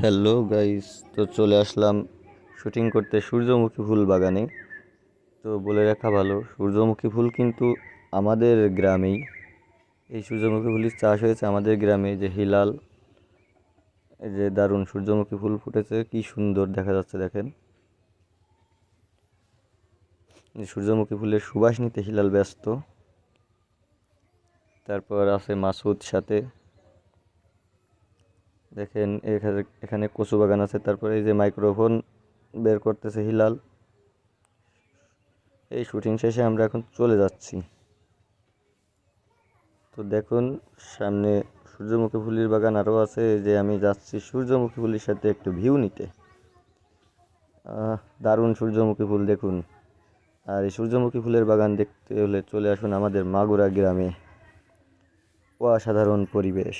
Hello guys, তো চলে আসলাম shooting করতে সূর্যমুখী ফুল বাগানে। তো বলে রাখা ভালো, সূর্যমুখী ফুল কিন্তু আমাদের গ্রামেই, এই সূর্যমুখী ফুলের চাষ হয়েছে আমাদের গ্রামে। যে হিলাল, এই যে দারুণ সূর্যমুখী ফুল ফুটেছে, কি সুন্দর দেখা যাচ্ছে দেখেন। এই সূর্যমুখী ফুলের সুবাস নিতে হিলাল ব্যস্ত। তারপর আছে মাসুদ সাথে, দেখেন এখানে এখানে কচু বাগান আছে। তারপরে এই যে মাইক্রোফোন বের করতেছে হিলাল। এই শুটিং শেষে আমরা এখন চলে যাচ্ছি। তো দেখুন সামনে সূর্যমুখী ফুলের বাগান আরও আছে। এই যে আমি যাচ্ছি সূর্যমুখী ফুলের সাথে একটু ভিউ নিতে। দারুণ সূর্যমুখী ফুল দেখুন। আর এই সূর্যমুখী ফুলের বাগান দেখতে হলে চলে আসুন আমাদের মাগুরা গ্রামে। অসাধারণ পরিবেশ।